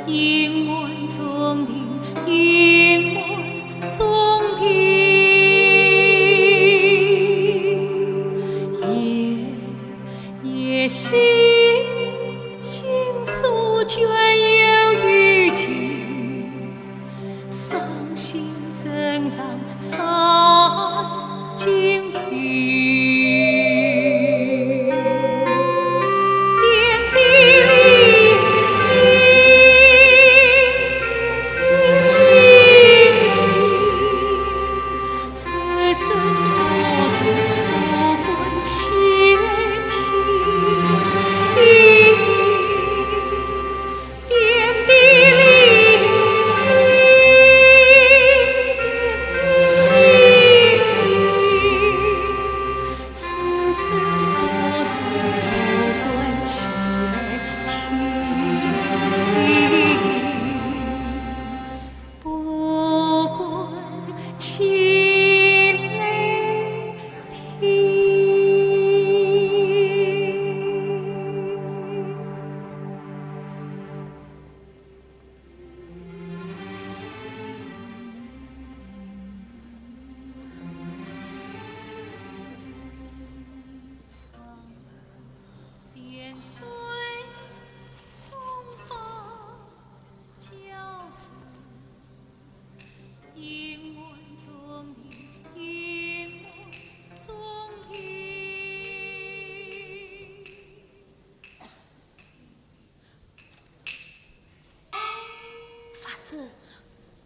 英文中的英文中的也心诉倦有余情，伤心正上三金云，点滴里。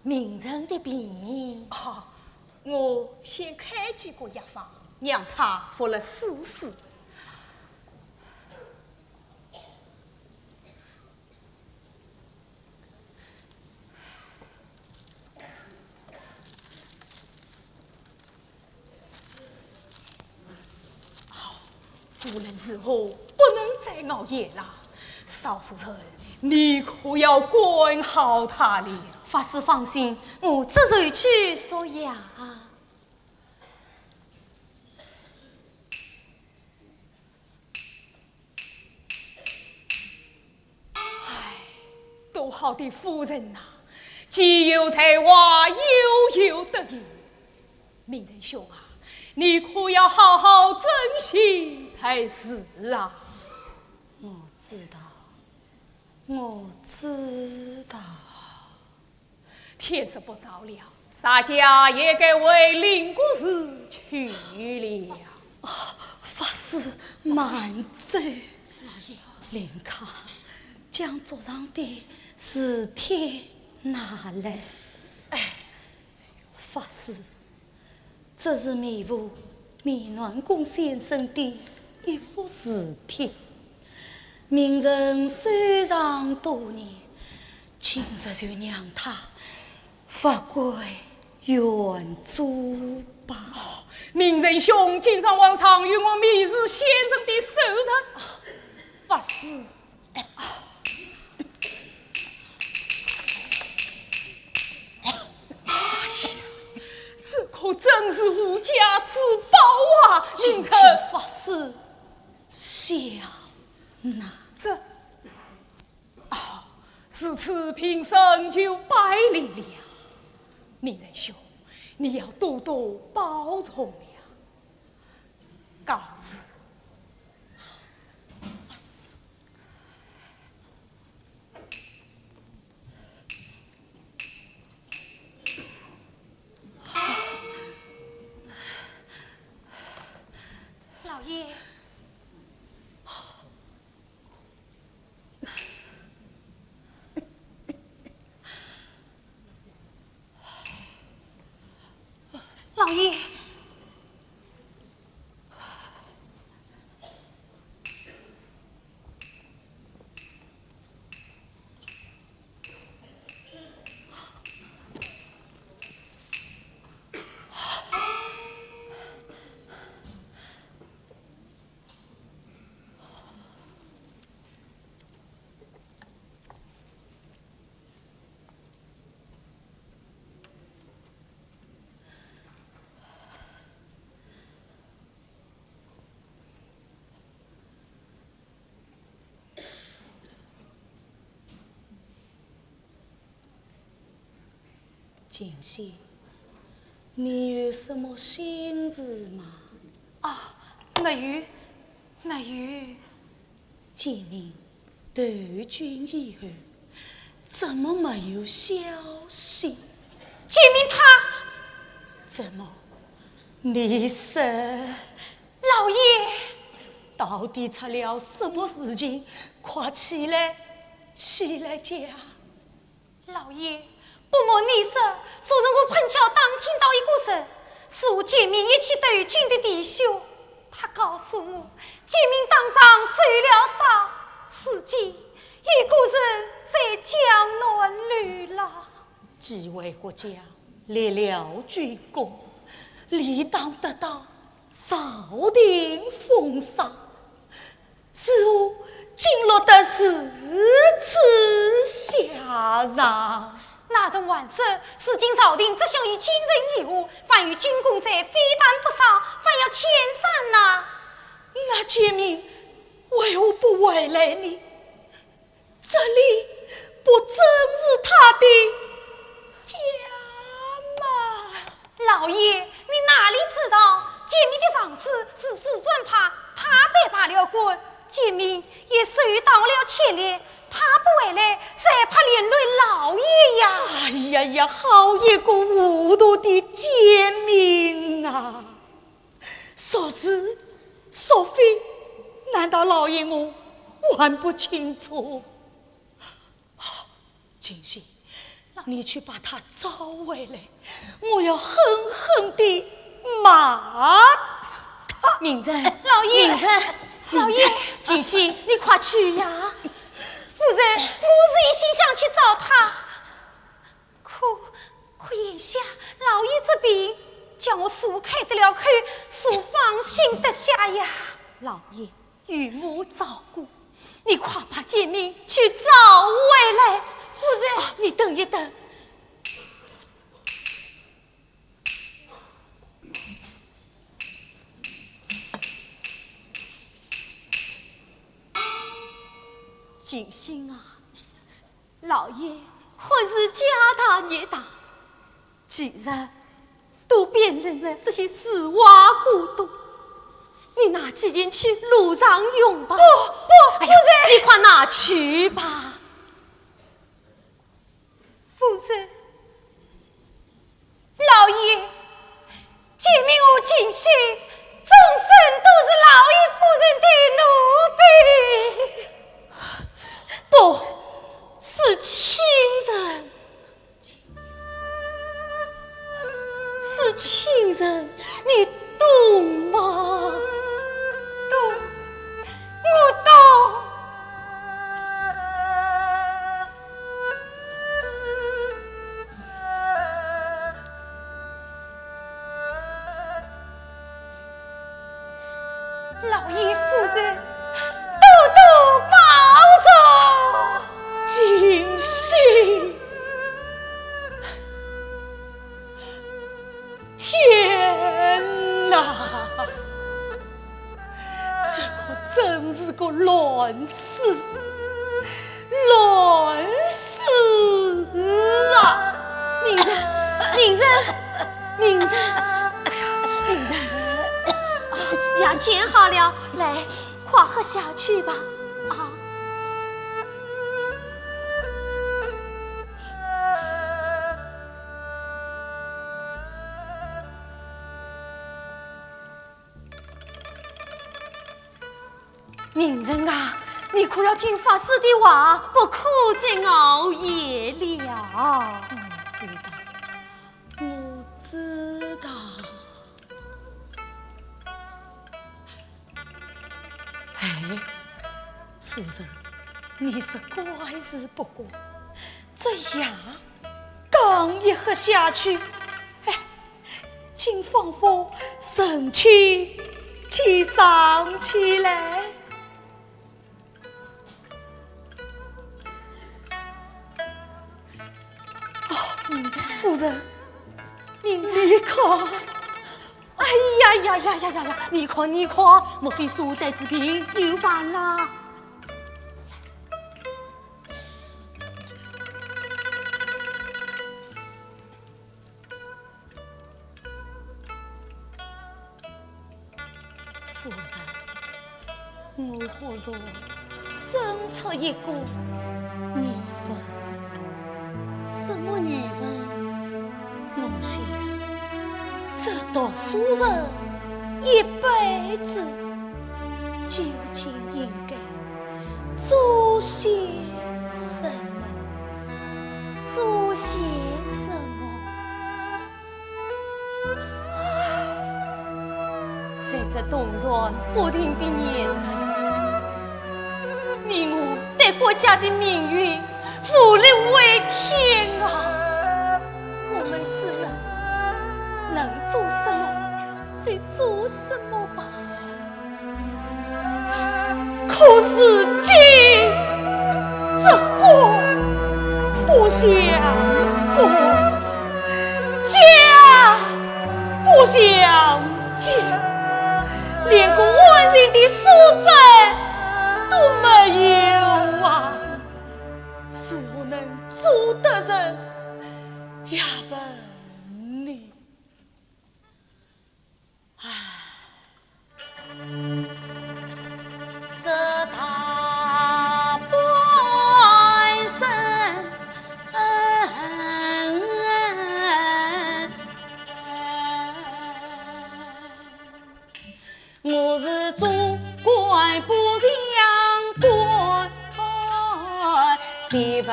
名人的病啊，我先开几个药方，让他服了试试。好，夫人日后不能再熬夜了，少夫人，你可要管好他了。法师放心，我这就去说呀。唉，多好的夫人呐、既有才华，又有德行。名人兄啊，你可要好好珍惜才是啊！我知道，我知道。天色不早了，洒家也该为林国士去了。法师慢走，林康将桌上的字帖拿来。法师，这是弥父弥暖公先生的一幅字帖。名人虽长多年，今日就让他发归原主吧。名人兄今朝往常与我密是先生的手札。法师，这可真是无价之宝啊！请名臣法师笑纳。这是此平生就百里了。名人兄，你要多多保重呀。告辞。老爷，老爷，锦溪，你有什么心事吗？啊，没有，没有。建明投军以后，怎么没有消息？建明他怎么？你说，老爷到底出了什么事情？快起来，起来讲。老爷，不瞒你说，昨日我碰巧当听到一个人，是我建明一起投军的弟兄，他告诉我，建明当场受了伤，司机一个人在江南流浪。几位国家立了军功，理当得到朝廷封赏，似乎竟落得如此下场。那人还说，如今朝廷只想以金人以下，凡与军功者非但不赏，反要遣散呐。那建明为何不回来呢？这里不正是他的家吗？老爷，你哪里知道？建明的上司是至尊派，他被罢了官，建明也受到了牵连。他不回来，谁怕连累老爷呀？哎呀呀，好一个糊涂的奸民啊！说是说非，难道老爷我还不清楚？锦溪，你去把他找回来，我要狠狠地骂他。明真，老爷，老爷，锦溪，你快去呀！夫人，我是一心想去找他，可眼下老爷这病，叫我似乎开得了口，似放心得下呀。老爷与我照顾，你快把建明去找回来。夫人，你等一等。锦心啊，老爷可是家大业大，既然都变成了这些死娃骨朵，你拿几件去路上用吧。不，夫人，你快拿去吧。夫人，老爷，建明和锦溪终身都是老爷夫人的奴婢。不是亲人，是亲人，你懂吗？懂，我懂。老爷夫人，多多保重。锦溪，天哪，这可真是个乱世，乱世啊！明人，明人，明人，明人，药煎好了，来，快喝下去吧。啊。明人啊，你可要听法师的话，不可再熬夜了。我知道。哎，夫人，你是乖是不乖？这药刚一喝下去，哎，竟仿佛神气提上起来。夫人，你看，哎呀，你看，莫非苏代之病又犯了？我何若生出一个儿妇？什么儿妇？我想，这读书人一辈子究竟应该做些什么？做些什么？在这动乱不停的年代，你我对国家的命运负力为天啊！我们只能做什么就做什么吧。可是今这国不像国，家不像家。连个完人的素质都没有啊！是我能做的人也问你，这大半生。我是做官不像官，学问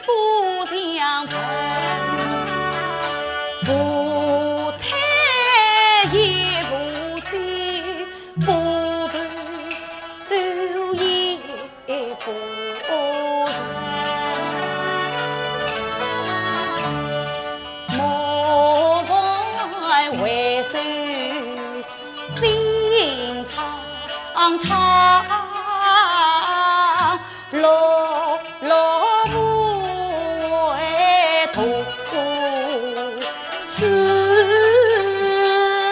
不像分，夫太也不济，不留也不人，莫在为首。长落不为徒，此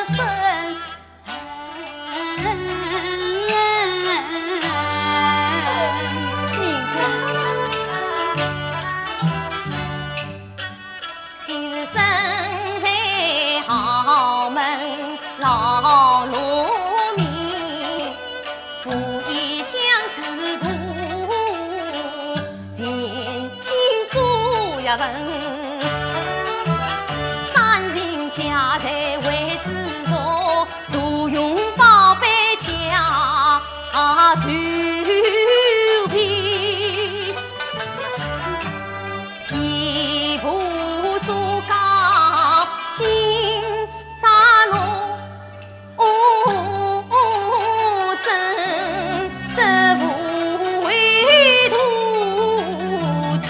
生名字，你是身在豪门老农。三人家财为自作，所用宝贝家手皮，一步所高金沙路，真实无为徒子。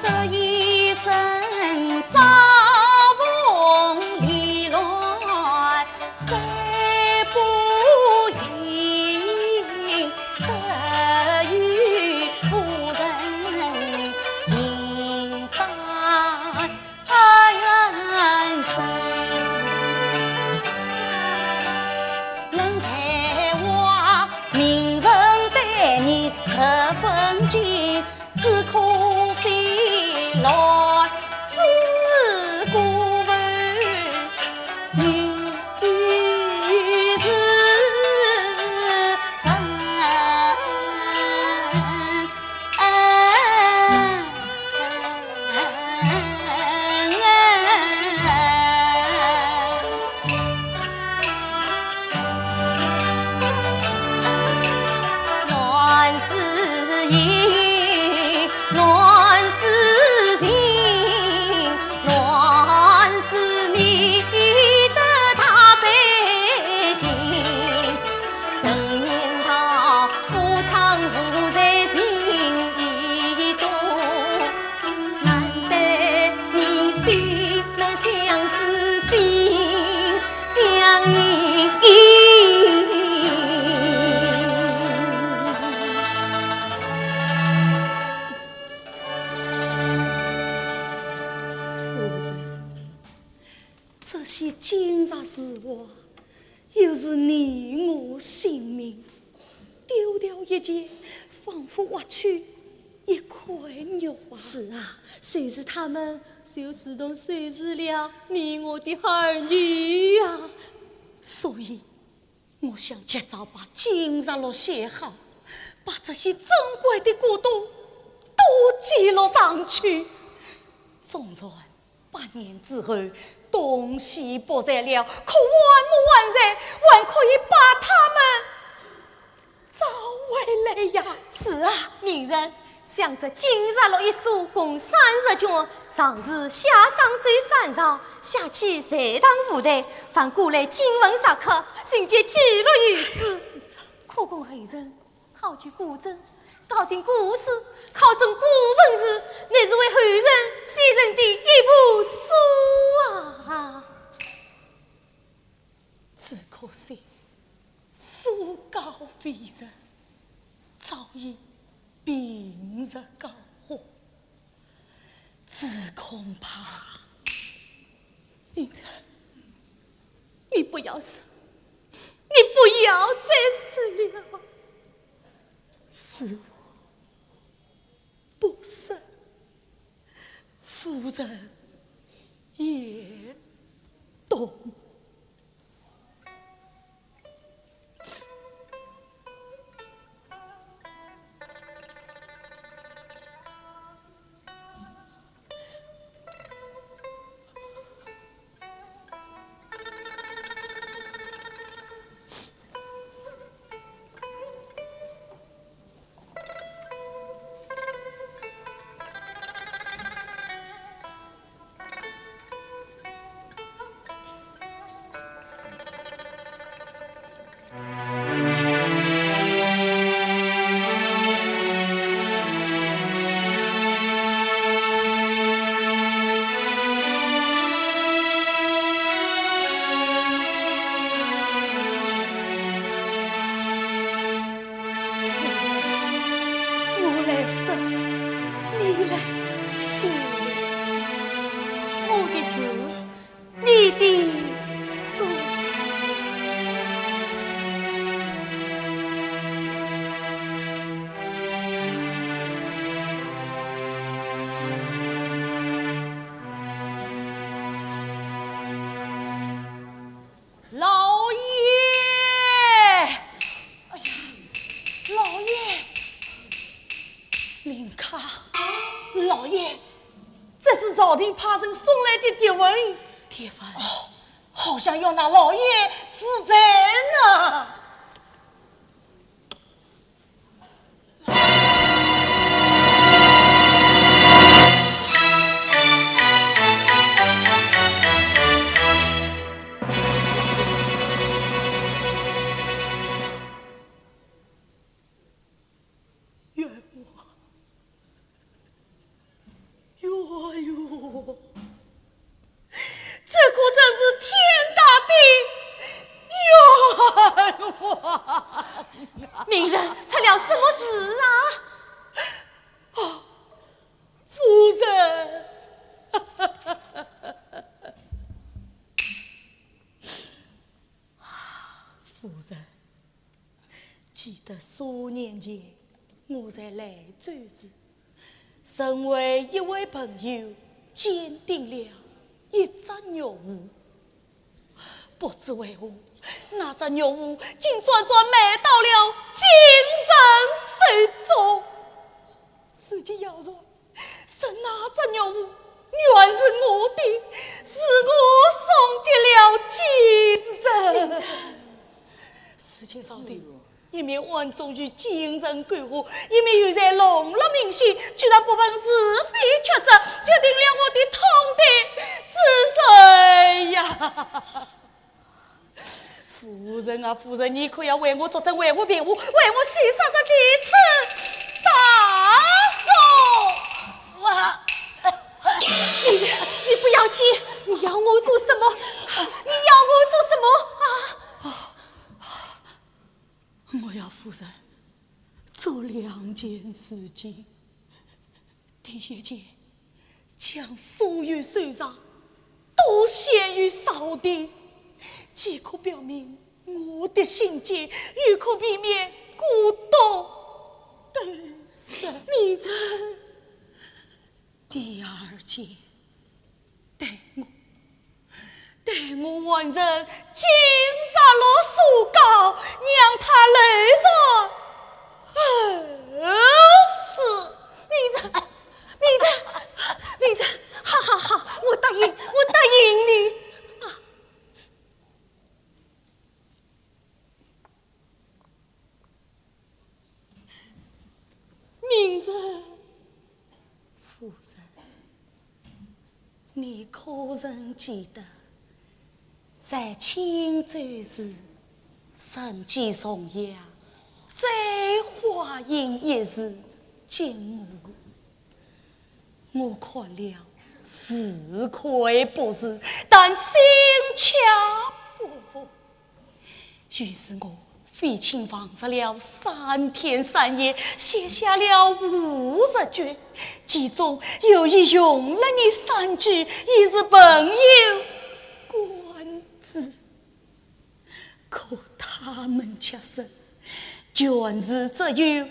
这一生遭逢离乱，虽不应得与夫人营山人生。人才华，名人待你十分敬，只可惜来世过问，女是神。乱世意，乱世情，乱世迷得他百姓。曾念他夫唱妇在心已多，难得你比那相知心相依。这些金石事物，又是你我性命，丢掉一切，仿佛挖去一块肉啊！是啊，谁知他们就如同谁知了你我的儿女啊！所以，我想及早把今日落写好，把这些珍贵的古董都记录上去。纵然8年之后东西不在了，可万不万然，还可以把他们找回来呀！是啊，名人想着今日落一书共30卷，上次下上最3朝，下起随堂附带，翻过来经文10课，心结记录于此。苦功黑人考取古证，搞定故事，考证古文字，乃是为后人写成的一部书啊！只可惜书高非人，早已病入膏肓，只恐怕你不要死，你不要再死了，是我不慎，夫人也懂。朝廷派人送来的帖文，好像要拿老爷自斩呢。记得数年前我在莱州时，身为一位朋友鉴定了一只肉壶，不知为何那只肉壶竟转卖到了金人手中。实际要说，是那只肉壶原是我的，是我送给了金人。事情上的一面万众于精神感化，一面又在笼络民心，居然不分是非曲折，决定了我的痛的之水呀！夫人啊，夫人，你可要为我作证，为我辩护，为我洗刷这几次大错！你不要急，你要我做什么？你要我做什么啊？我要夫人做2件事情。第一件，将所有手上都献于扫地，既可表明我的心结，又可避免孤独的生明真，第二件，待我完成金沙罗诉告，让他累着死。明真，好，我答应你。明真，夫人，你可曾记得，在青州时，神机重阳，在华阴一日进屋，我看了是亏不是，但心恰不服，于是我费劲放着了3天3夜，写下了50句，其中有一用了你3句，已是朋友关子。可他们却说，全是只有3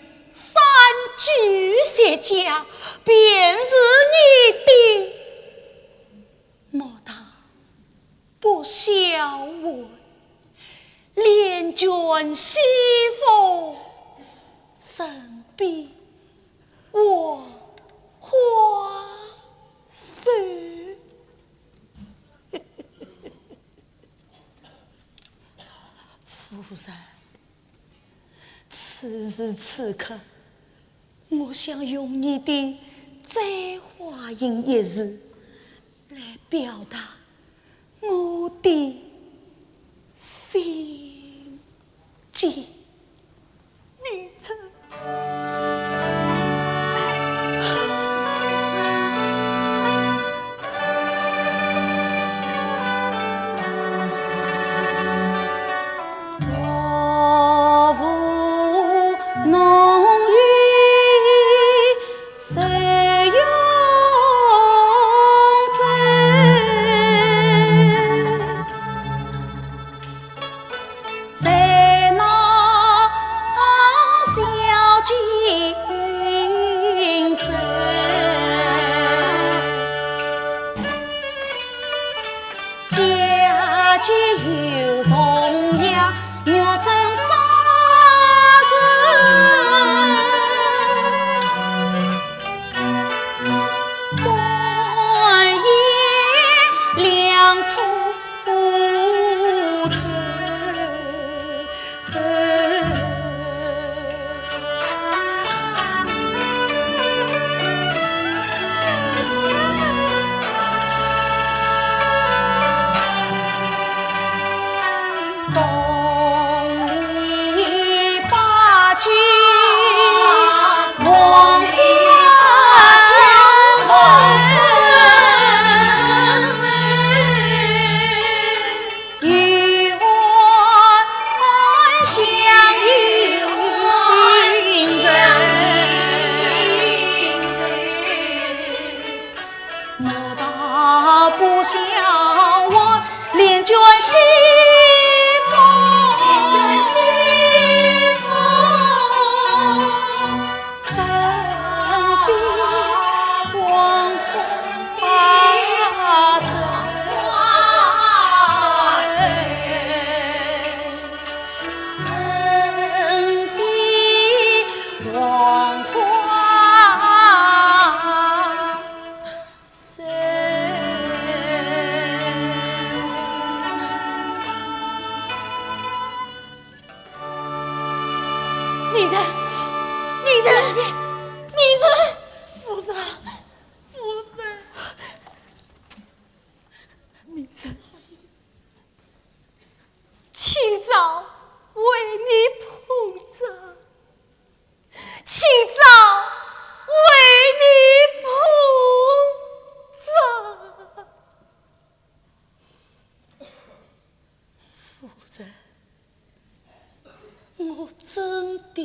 句写家，便是你的，莫道不孝顺。连卷西风身边我花手夫人，此时此刻，我想用你的在华阴一日来表达我的心境。明真，我无浓郁岁永在，在那小金山，家境又重阳，若真啥事，官爷两处头。不想我连卷西风，身边黄花身边黄花明真，夫人，明真，清早为你捧着，清早为你捧着。夫人，我真的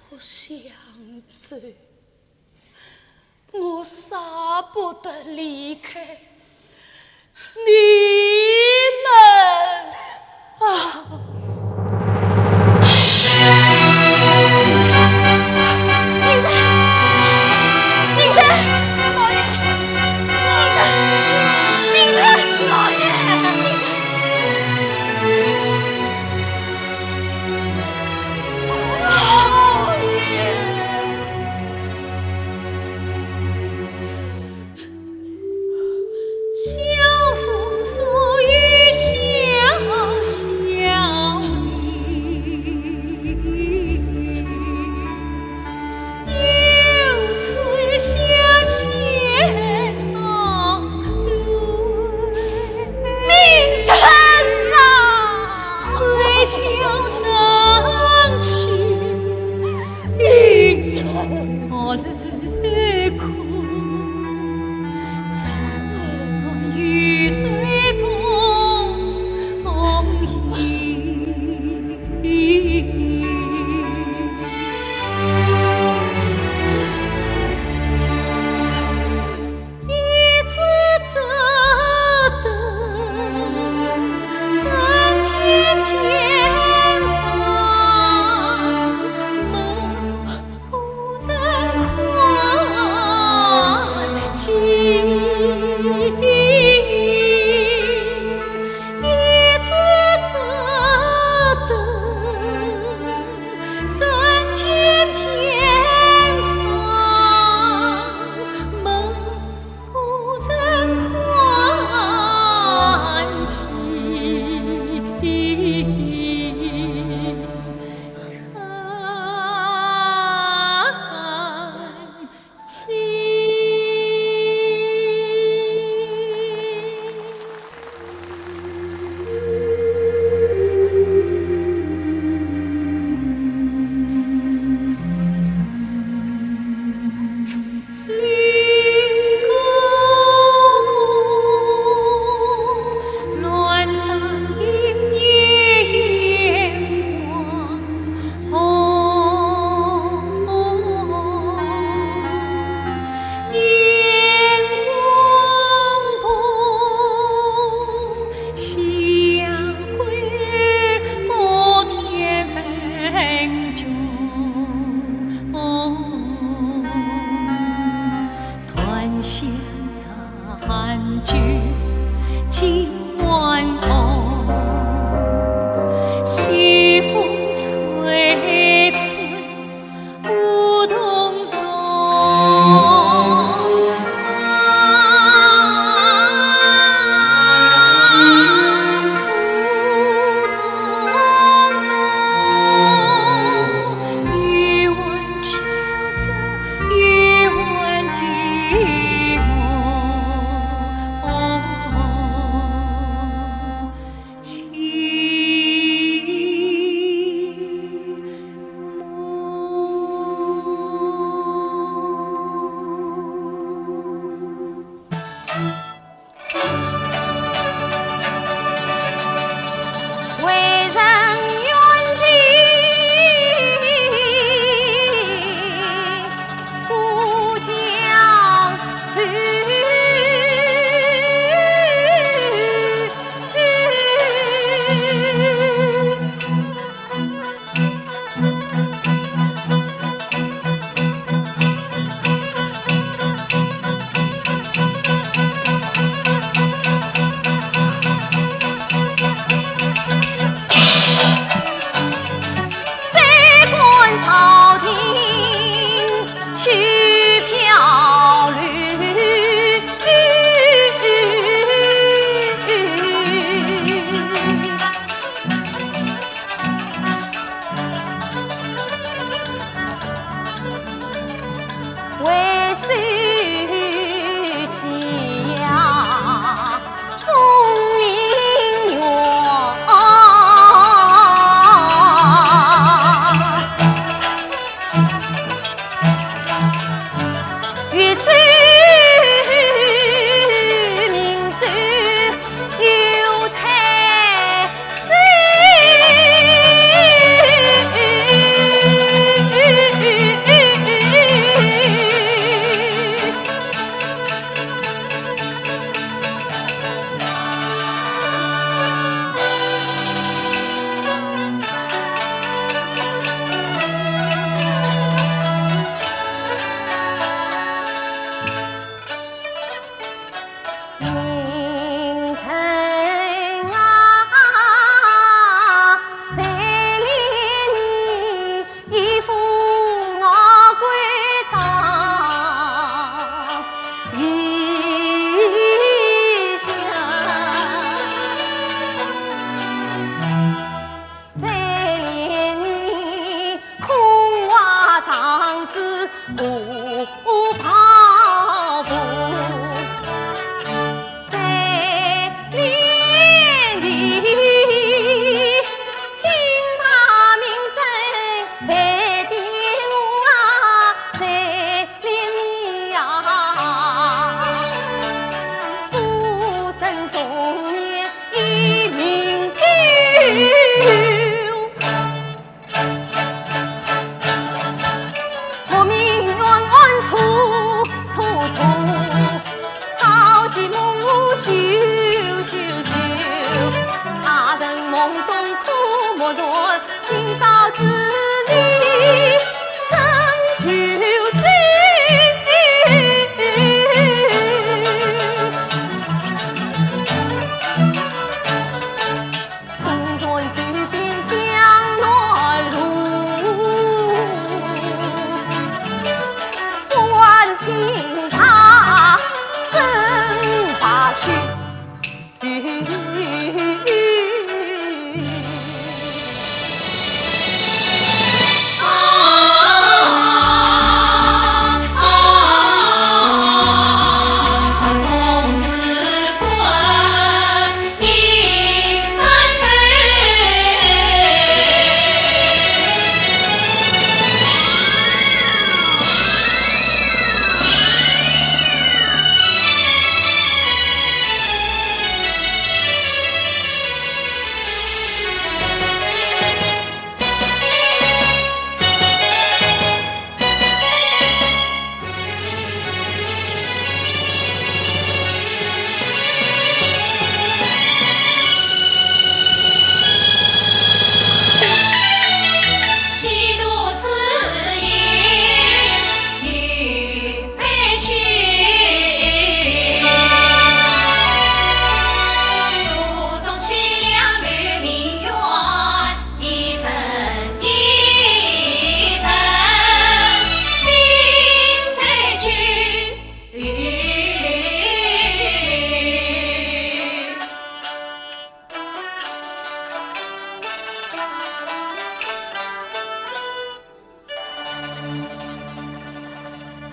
不想走，我舍不得离开你们啊！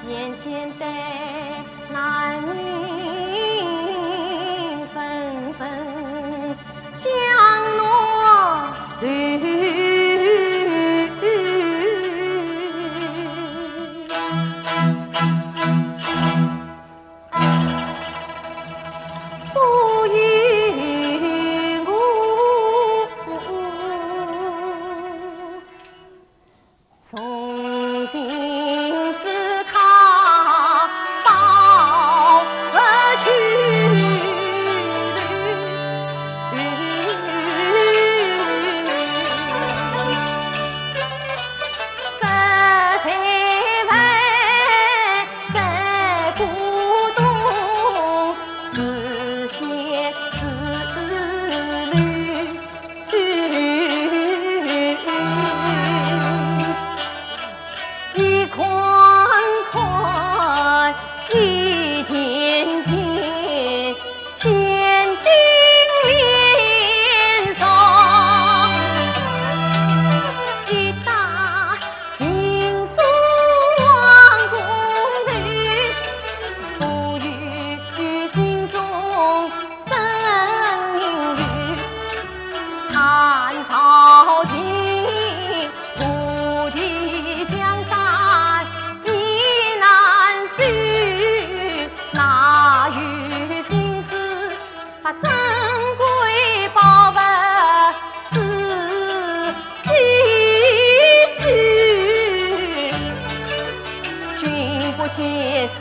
眼见得男女纷纷降落绿。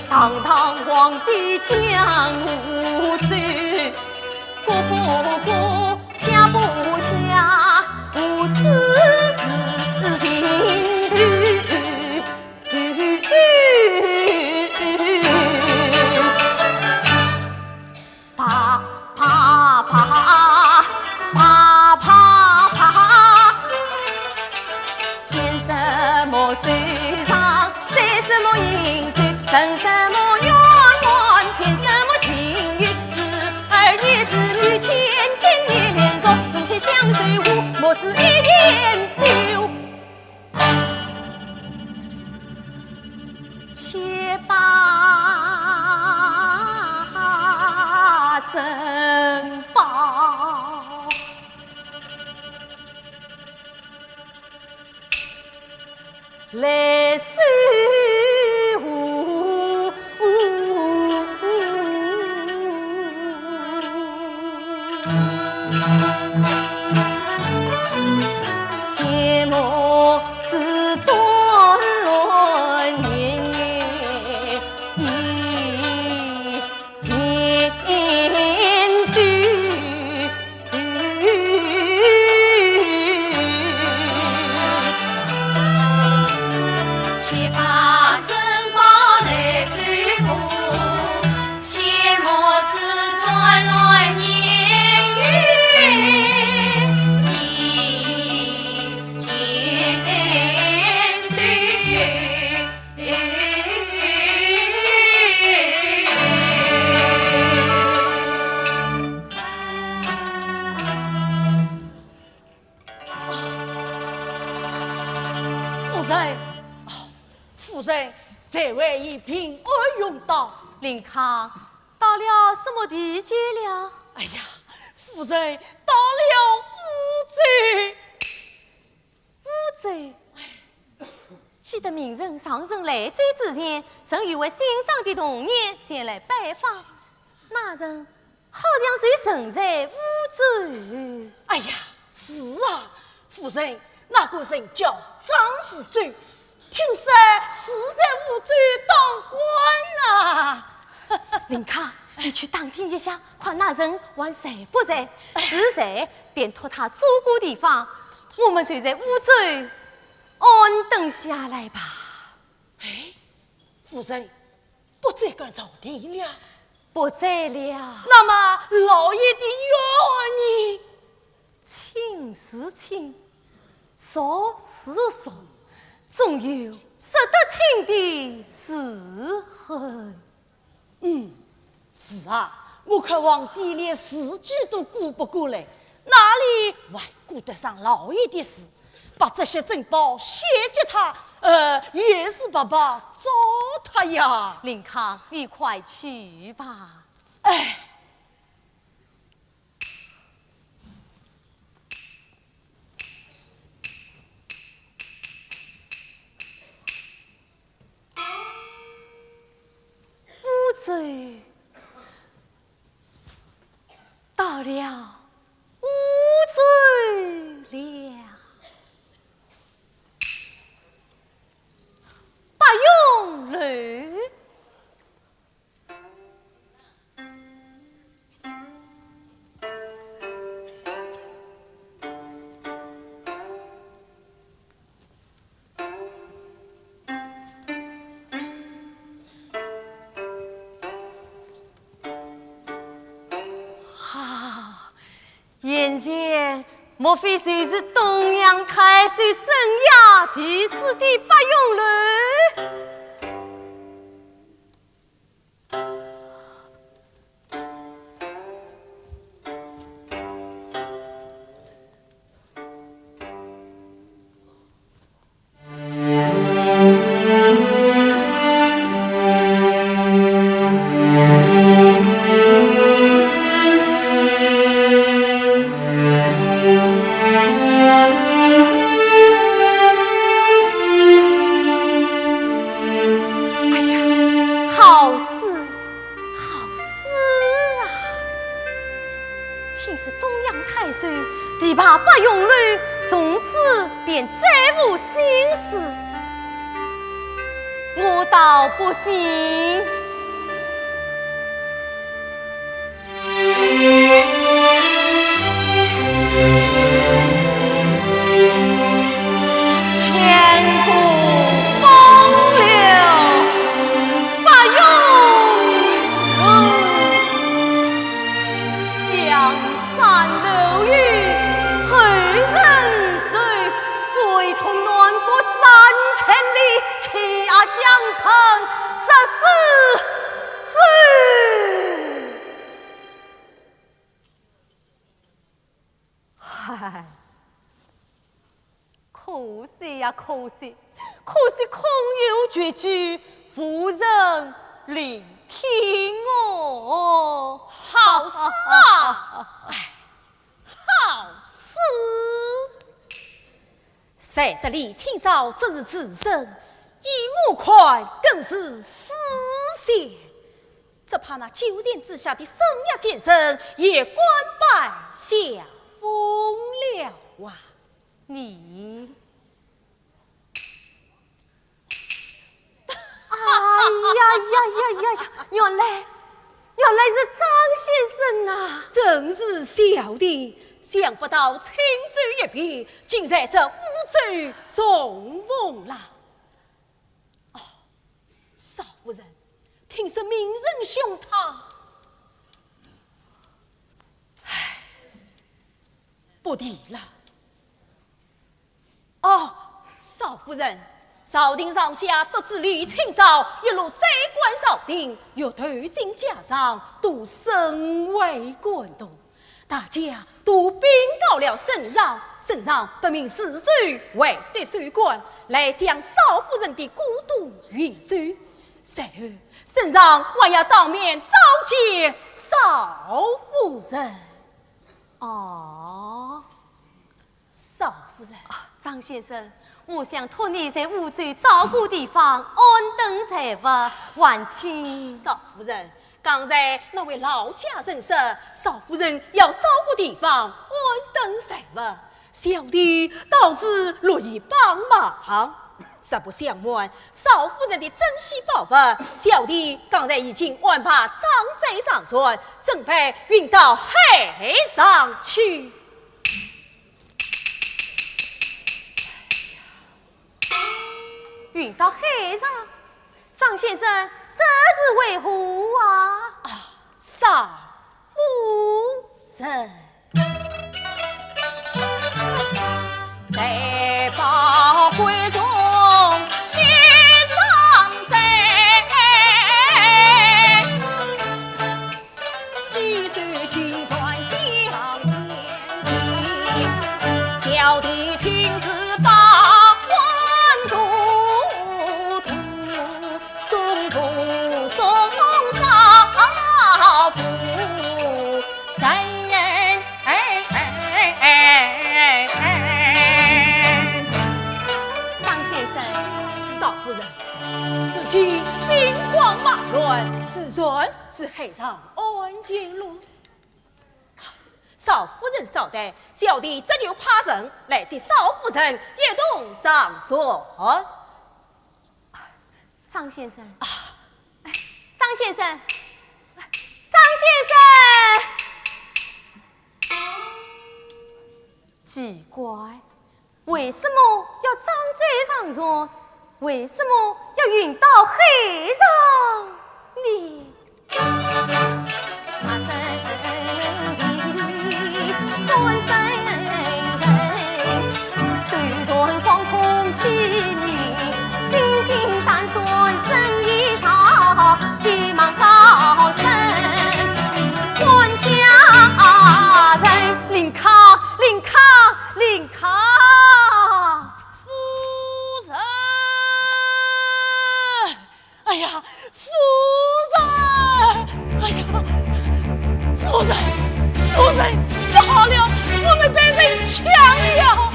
堂堂皇帝将无罪，过不过，嫁不嫁，无此事情。啪啪啪啪啪啪，见什么水上，摘什么银子。等什么冤枉，骗什么情缘？子儿女子女千金年年说，用心相随无，莫是一言留。且把珍宝来收。切莫是转轮年年一天聚，且把珍宝来收付，切莫是转轮年。夫人，这位一品而用道。林康，到了什么地界了？哎呀，夫人到了乌贼。乌贼，记得明人上任来追之前，曾与位姓张的童年前来拜访，那人好像是神在乌贼。哎呀，是啊，夫人，那个人叫张世忠，听说是在乌贼当官啊。林康，你去打听一下，看那人还在不在？是在，便托他住过地方，我们就在乌贼安顿下来吧。哎，夫人，不再敢朝廷了。不在了。那么老爷的冤呢？亲是亲，说是说，总有识得亲的时候。是啊，我看皇帝连自己都顾不过来，哪里还顾得上老爷的事？把这些珍宝献给他，也是爸爸找他呀。林康，你快去吧。哎。乌贼到了，乌贼了，不用虑。眼前莫非就是东阳太岁生涯第四的八永楼？不行，千古风流不永江山流域后人谁？水通南国3000里，气压江城14次。嗨，可惜呀，可惜，可惜空有绝句，无人聆听哦。好事啊！哎，好事！30里清早，这是自身；一目快，更是丝线。只怕那九天之下的生涯先生也官拜下风了啊！你，哎呀！原来是张先生啊！真是小弟，想不到轻舟一瞥，竟在这乌州重逢了。哦，少夫人，听说名人兄他，唉，不提了。哦，少夫人，朝廷上下都知李清照一路宰官朝廷，又投进家上，都甚为感动。大家都禀告了圣上，圣上得命侍主为这书官，来将少夫人的孤独运走。随后，圣上还要当面召见少夫人。哦，少夫人，张先生，我想托你在乌州照顾地方，安顿财物，还请少夫人。刚才那位老家人说，少夫人要照顾地方，安顿财物，小弟倒是乐意帮忙。实不相瞒，少夫人的珍稀宝物，小弟刚才已经安排装载上船，准备运到海上去。运到海上，张先生，这是为何啊？少夫人，在宝会中写张载，几岁君传江边，小弟亲自把然是黑上安静路。少夫人少待，小弟这就爬绳来接少夫人一同上船。张先生啊，张先生，张先生，奇怪，为什么要张嘴上船？为什么要运到黑上里？对船放空气里，心惊胆战身已操，急忙高声管家人，林康，林康，林康，夫人，哎呀，夫人，哎呀，夫人，夫人，不好了，我们被人抢了！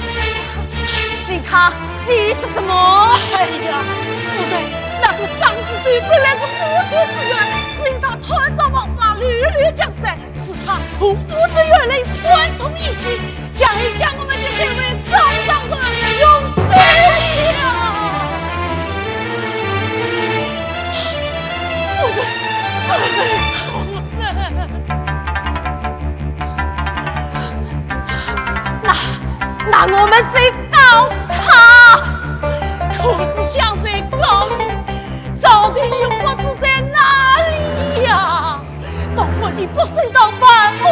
林康，你是什么？哎呀，夫人，那个张世祖本来是无主之人，只因他团遭王法，屡屡将灾，使他和父子二人串通一气，将我们的这位张上人用罪了。夫人，夫人，那我们谁告他？可是向谁告呢？朝廷又不知在哪里呀？到官地不顺到半路，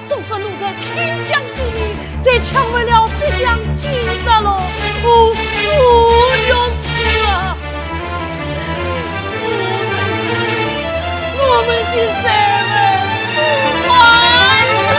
总是路在平江心里，再抢为了这项金沙喽，无数有死啊！夫人，我们的债务完了。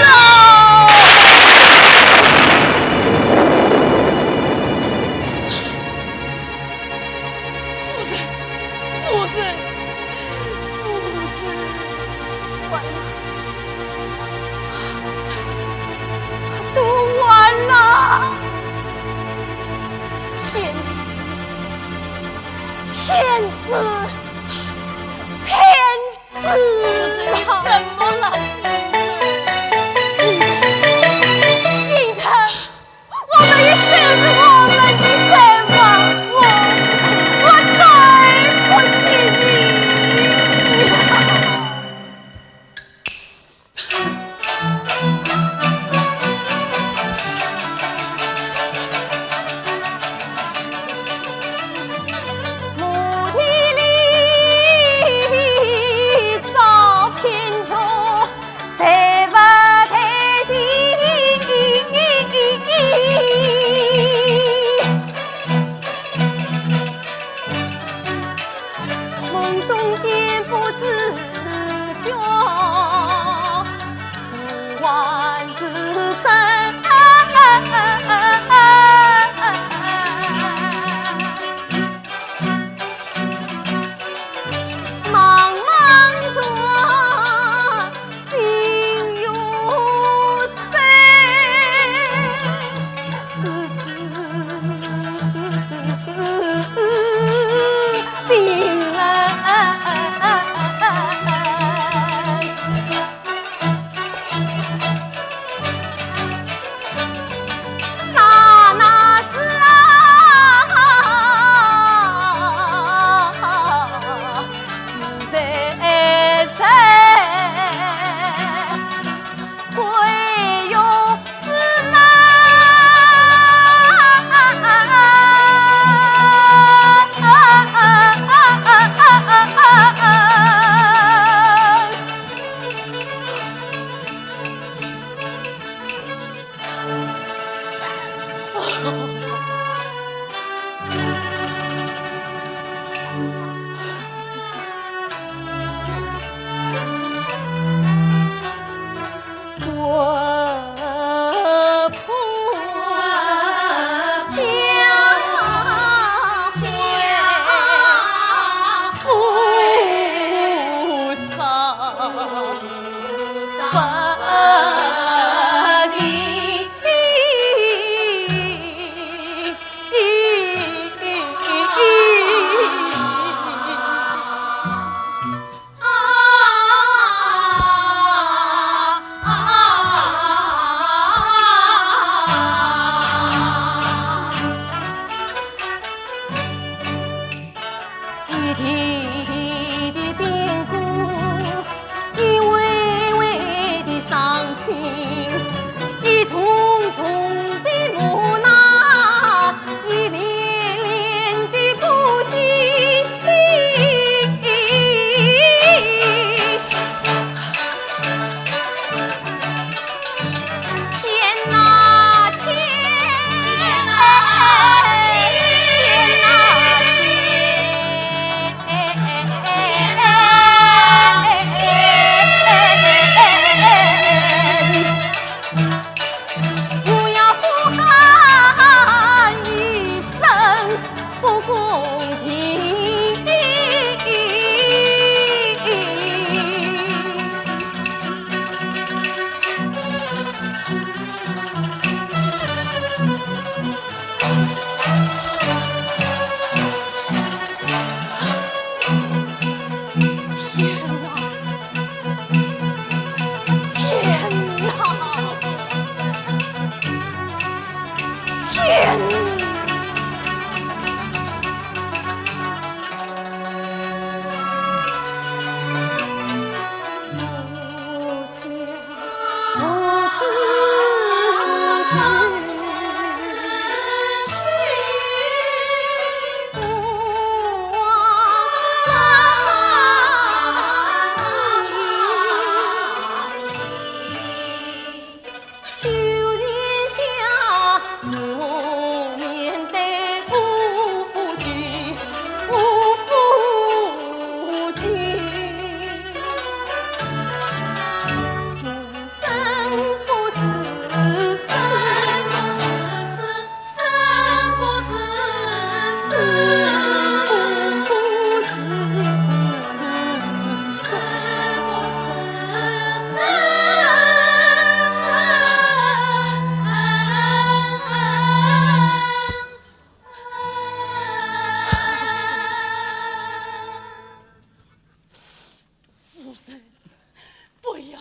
骗子！怎么了？心疼，我们一生是我们的责任，我对不起你。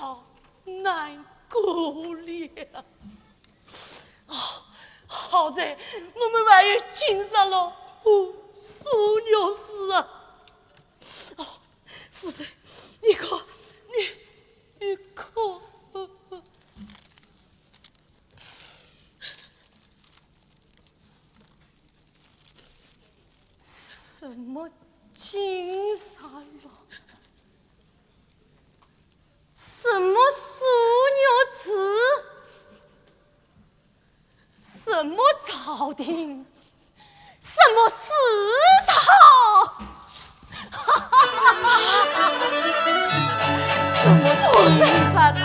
要难过了。哦，好在我们还有经上了苏牛氏啊。哦，夫人，你看，你看。什么金山了？什么枢纽祠？什么朝廷？什么祠堂？什么金山了？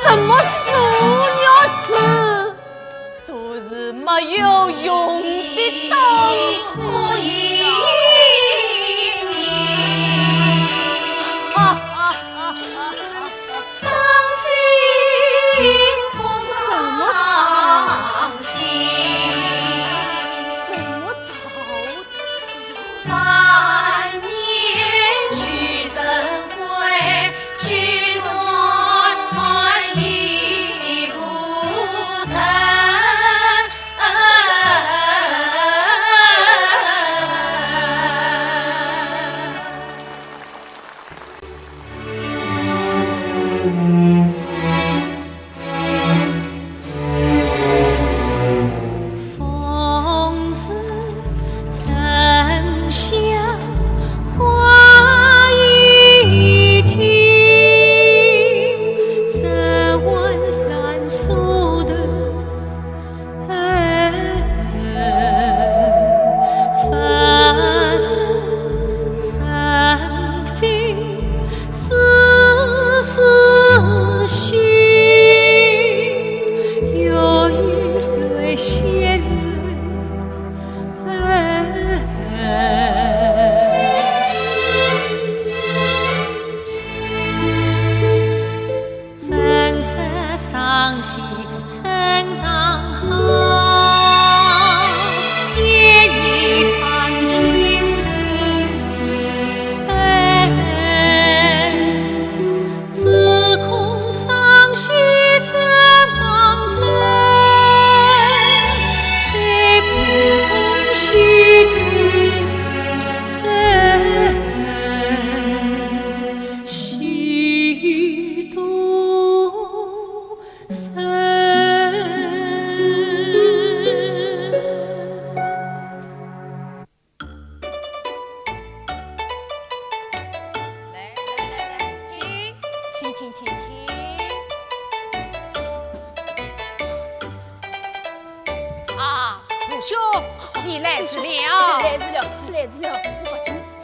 什么枢纽祠？都是没有用的东西。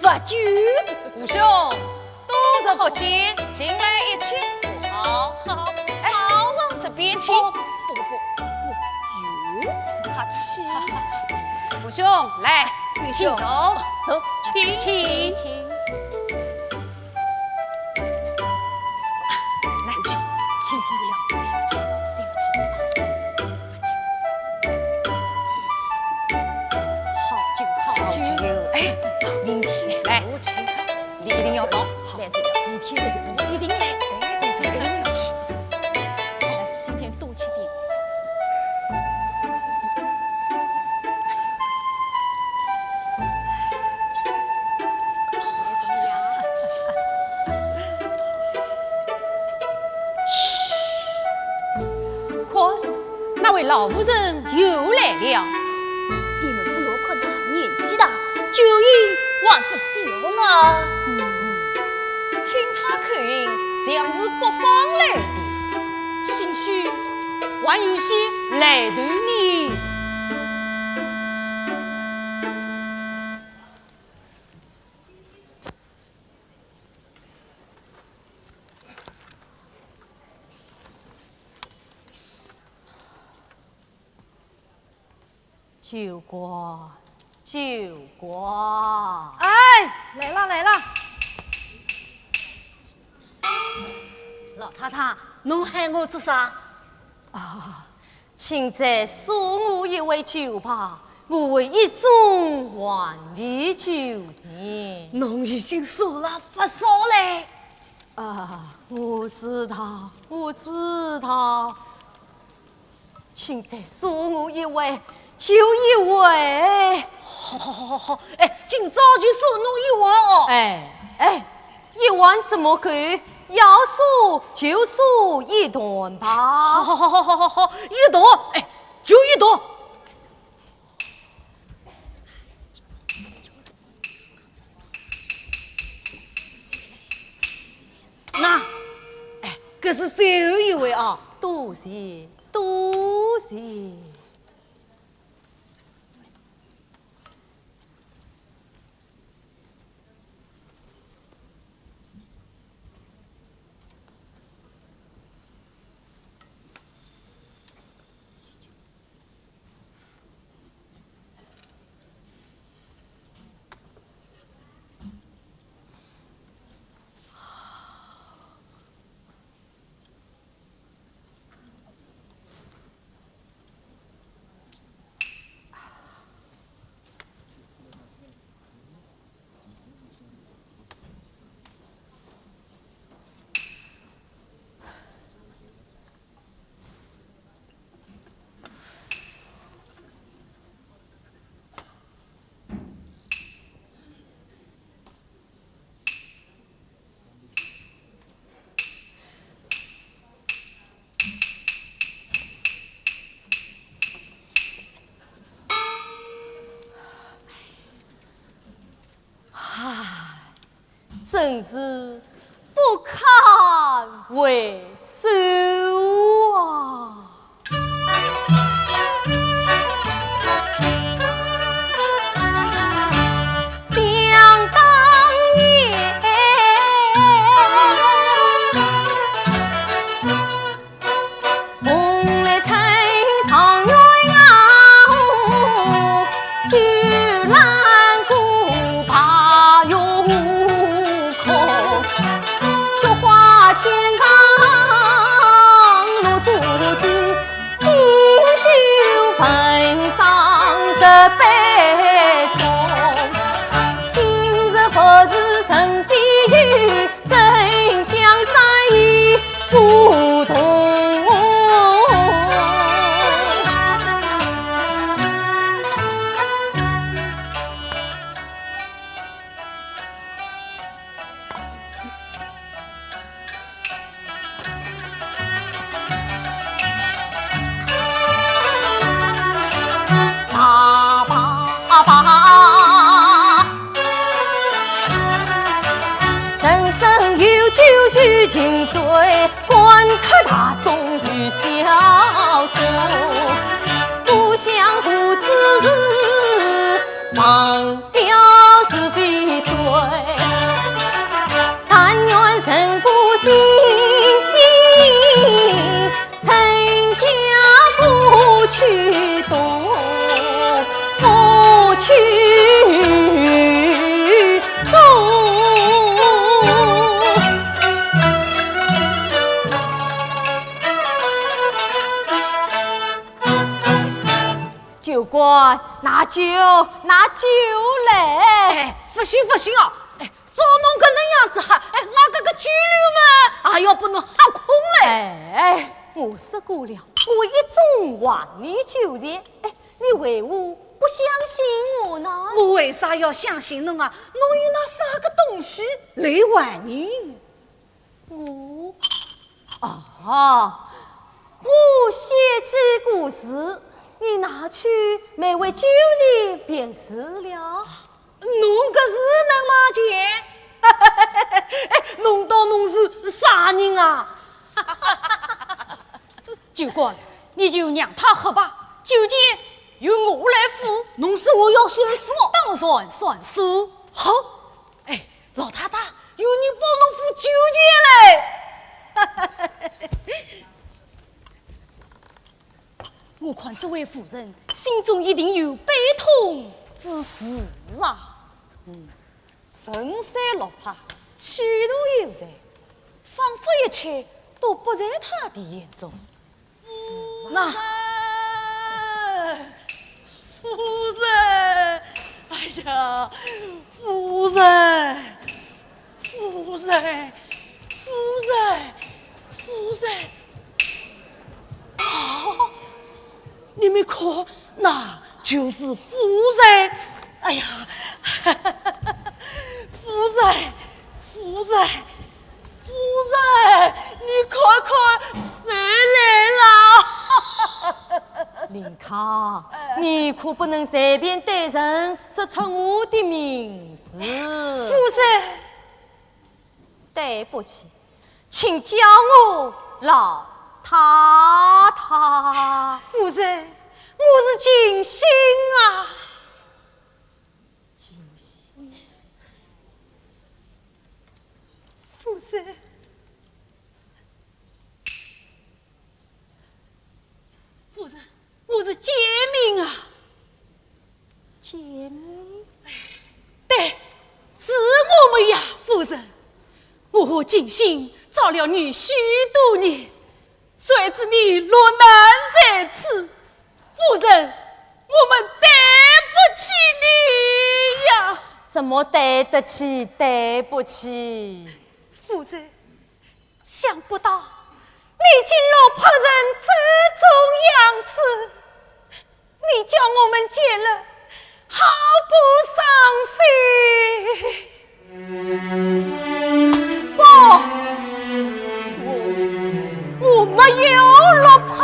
法军，五兄，都是福晋，进来一起。好，好，哎，好，往这边请。不，客气。五兄，来，请走，走，请。来，五兄，请。对不起。好酒，哎。明天来，你一定要到。好，明天一定来。哎，对，一定要去。来，今天多吃点。怎么样？嘘，看，那位老夫人又来了。你们不要看他年纪大，就应万不小呢。听他口音像是北方来的，兴许还有些来头呢。九瓜，哎，来了！老太太，侬喊我做啥？啊，请再送我一位酒吧，我为一众还你酒钱。侬已经受了不少嘞。我知道，请再恕我一回，就一回。好，哎，今朝就恕侬一回哦。一碗怎么给？要数就数一顿吧。好，一顿，哎，就一顿。那，哎，这是最后一位啊！多谢。真是不堪回首啊！想当年，梦来春长远啊，就兰古爬哟。千丈路足迹，锦绣分章18重。今日何时乘飞去？真江山已不同。须尽醉，观他大宋与萧索，不相互之放了是非罪，但愿人不心，臣下不去动，不去动。酒官，拿酒来！不行啊！哎，照侬搿能样子哈，哎，我搿个拘留嘛，也要把侬吓空嘞！我说过了，我一纵还你酒钱，你为何不相信我呢？我为啥要相信侬啊？侬有那啥个东西来还你？我写起故事。你拿去每位酒人便是了。侬搿是能嘛钱？侬当侬是啥人啊？酒官，你就让他喝吧，酒钱由我来付。侬说我要算数？当然算数。好，老太太，有人帮侬付酒钱嘞。我看这位夫人心中一定有悲痛之事啊！神山落魄，气度悠然，仿佛一切都不在他的眼中。那夫人，哎呀，夫人，就是夫人。哎呀，夫人，夫人，夫人，你看看谁来了？林康，你可不能随便对人说出我的名字。夫人，对不起，请叫我老太太。夫人，我是静心啊。静心。夫人，夫人，我是杰明啊。杰明？对，是我们呀，夫人。我和静心找了你许多年，谁知你落难在此，夫人，我们对不起你呀。什么对得起，对不起？夫人，想不到你竟落旁人这种样子，你叫我们见了好不伤心。不，我没有落旁。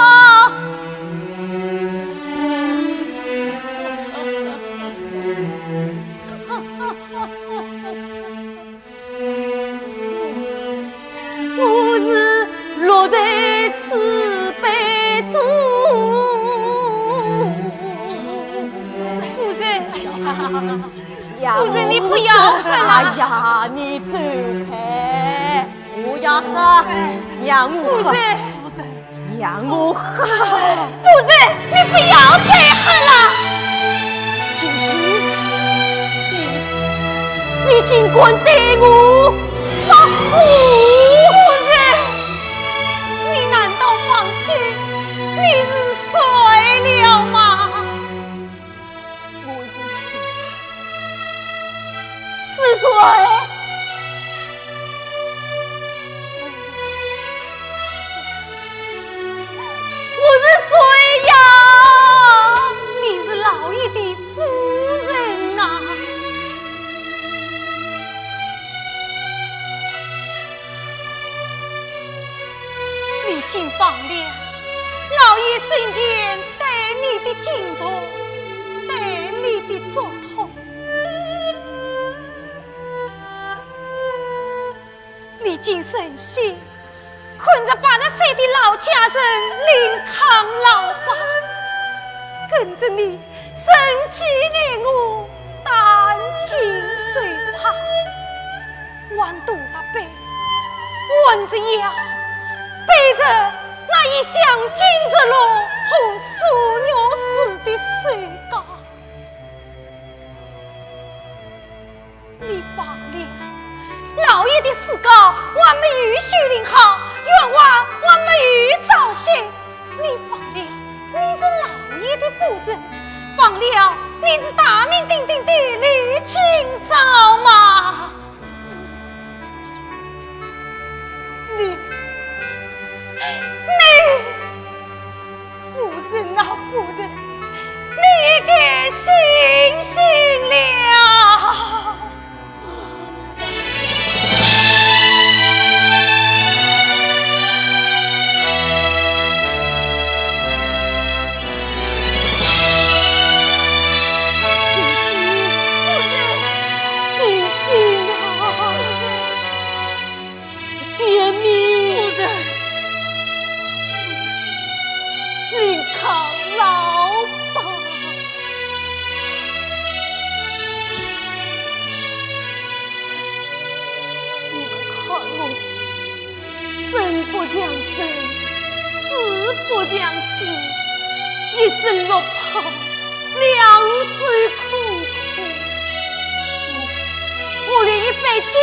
我是落在慈悲中。夫人，夫人你不要恨了。哎呀，你走开！我要喝，让我喝，让我喝。夫人，你不要再恨了。静心，你尽管对我发火。夫人，你难道忘记你是谁了吗？我是谁？是谁？我是谁呀？你是老爷的夫人呐。你竟放了老爷生前对你的敬重，对你的嘱托。你竟忍心困着把那谁的老家人临康老吧，跟着你生气爱我，担惊受怕，弯肚着背，弯着腰，背着那一箱金子路和素肉似的水缸。你放了老爷的死稿，我没有修订好，冤枉我没有早写。你放了，你是老爷的夫人，放了，你是大名鼎鼎的李清照吗？你，夫人啊，夫人，你该醒醒了。杰明，临康老吧，你们看我生不像生，死不像死，一生落魄，两岁苦苦，我连一杯酒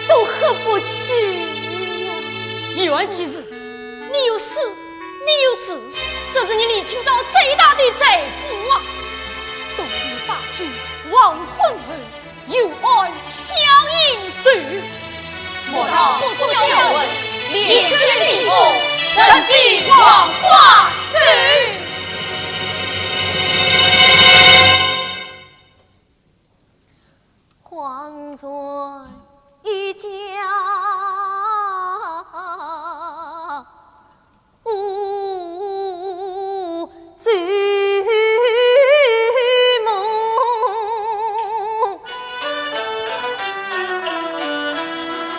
都喝不起。原其是，你有死，你有子，这是你李清照最大的财富啊！东篱大军望昏昏，有爱相迎时。莫道不孝文，廉贞信奉，神必枉花时。长存一家无罪梦，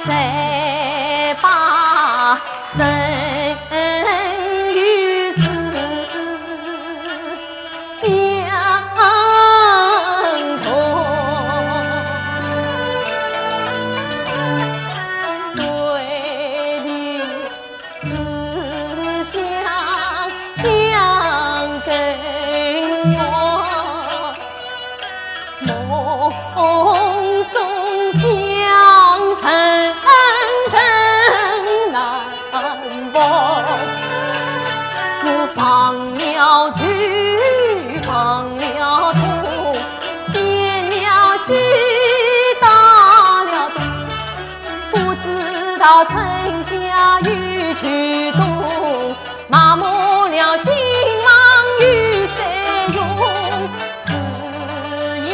再把生与死相同，嘴里思想相跟我，梦中相称真难忘。我放了酒，放了毒，点了喜，打了赌，不知道春夏与秋冬，麻木了心忙与谁用，只因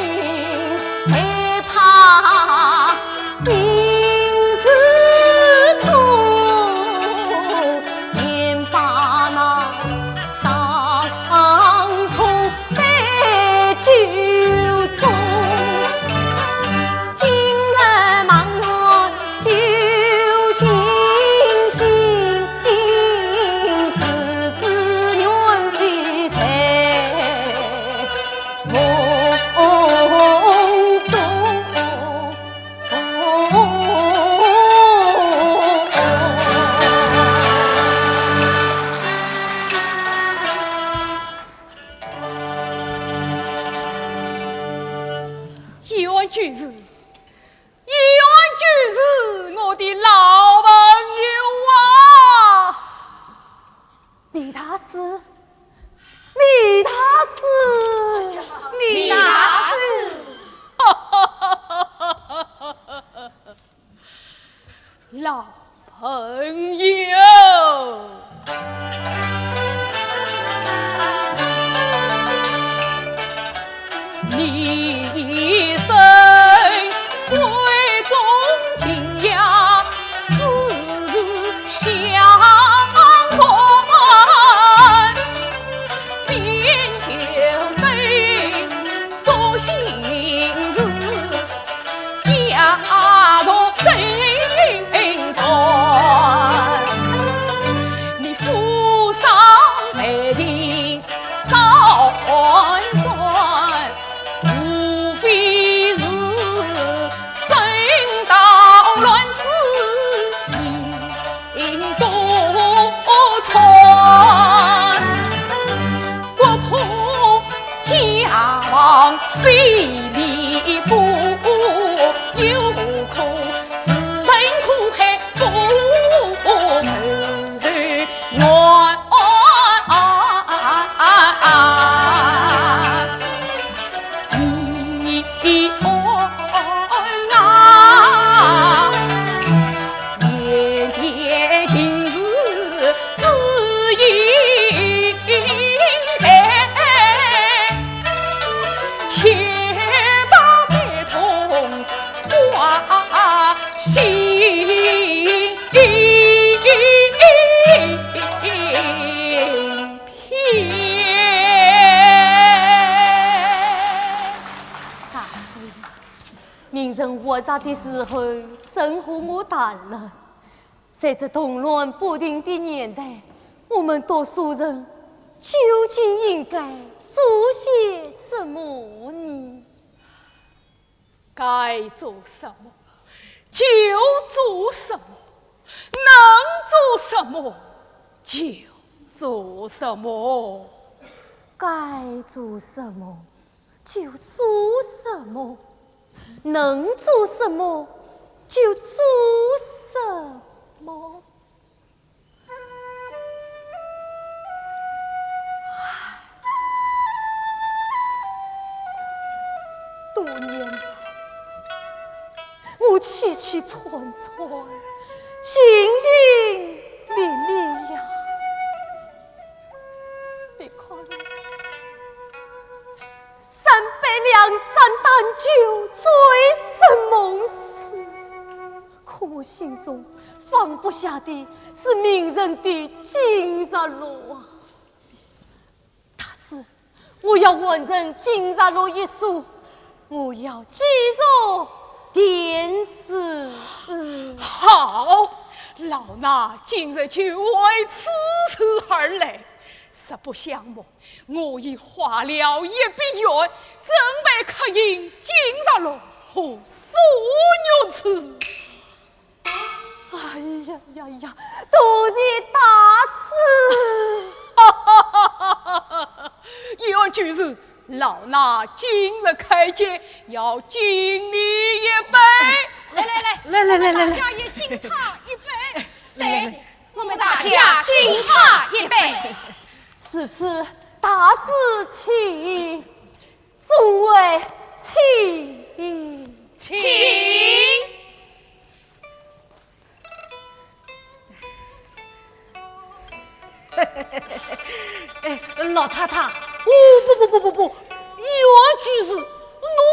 害怕心事痛，便把那伤痛带酒中。今日茫然究竟心，是知缘非在梦中。一碗句子，我的老朋友啊！李大师，李大师，李大师，老朋友，你生贵重情呀，世事相关，边求谁做心事，压着真传。你负伤背定早算算，无非是生道乱世命多舛，国破家亡非离不，有苦世人苦海不门冤。你啊，眼前情事只应该，且把悲痛化心明人活着的时候，生活我淡了。在这动乱不定的年代，我们读书人究竟应该做些什么呢？该做什么就做什么，能做什么就做什么。该做什么就做什么，能做什么就做什么。多年来，我凄凄惨惨，心心灭灭呀！别看了，三杯两盏淡酒，醉生梦死。可我心中放不下的是名人的金日罗啊！但是我要完成金日罗一书，我要继续电视。好，老衲今日就为此事而来。实不相瞒，我已花了1笔元，准备刻印金日罗和素玉瓷。哎呀呀呀！多谢大师。有句是老衲今日开街，要敬你一杯。来，大家也敬他一杯。对，我们大家敬他一杯。此次大事情，众位请。老太太，不，原句是侬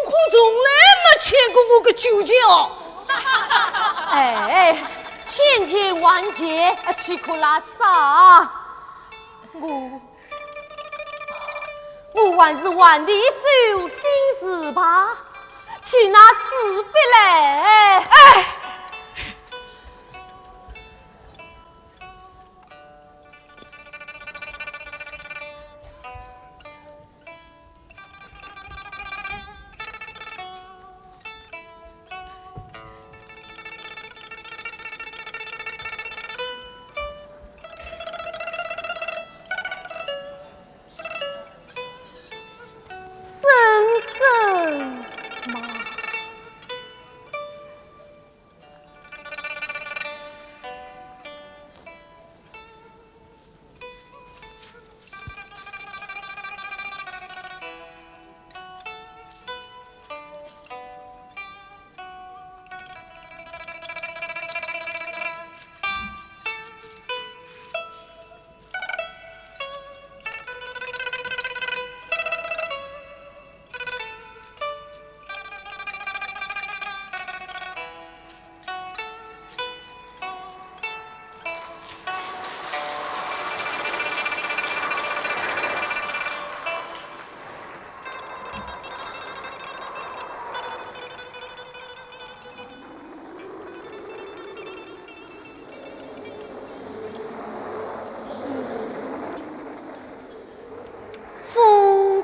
可从来没欠过我个酒钱。哎，千万劫，岂可拉杂？我还是万里修心事吧，去拿纸笔来。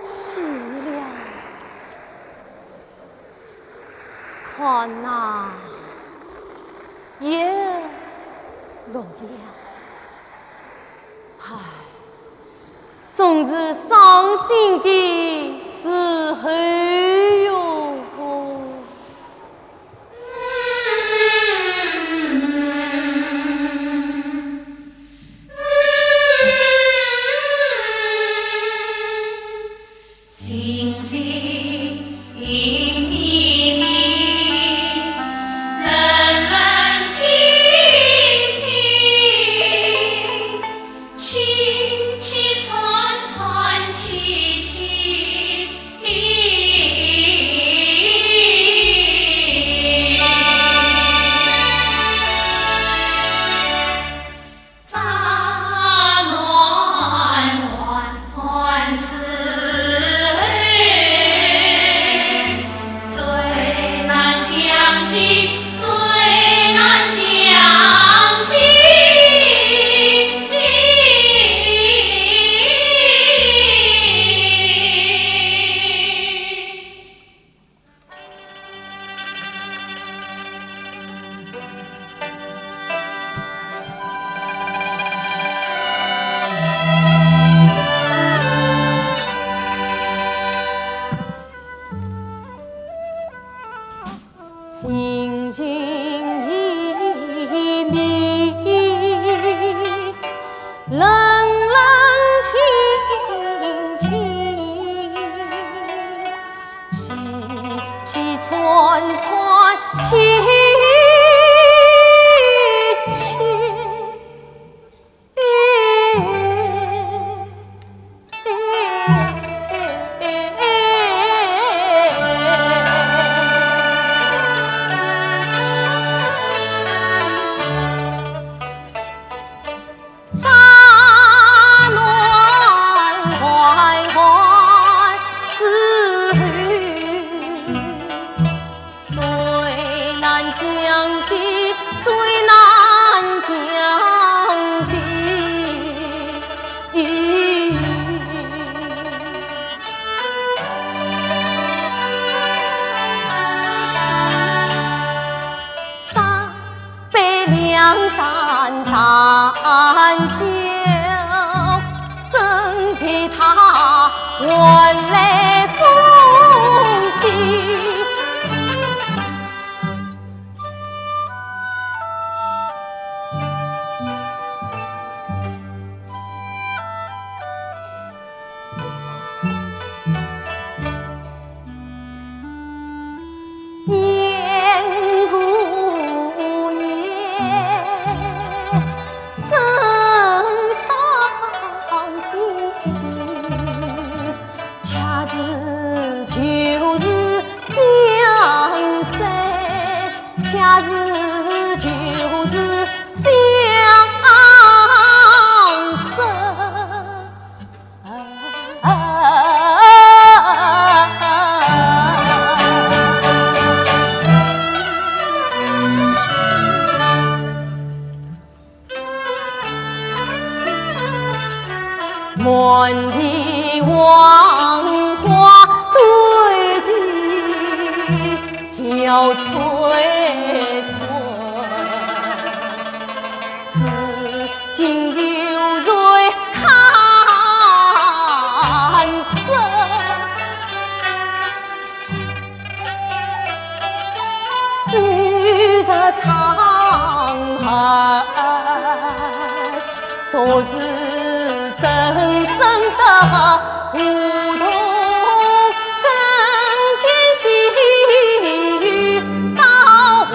起了，看呐，夜落了，唉，总是伤心的时候哟。心情已迷，冷冷清清，凄凄怆怆凄凄。最难将息。三杯两盏淡酒，怎替他换来风景？言无言，真伤心。恰是就是相识，恰是就是相识。满地黄花堆积，叫翠笋。至今犹在看着，虽是沧海，都是真正的梧桐，更见细雨到黄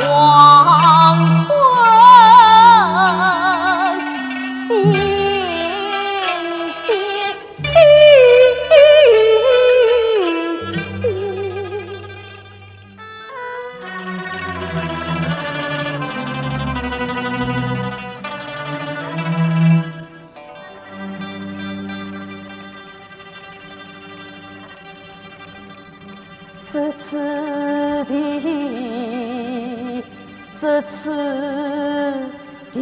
昏，点点这次的，这次的。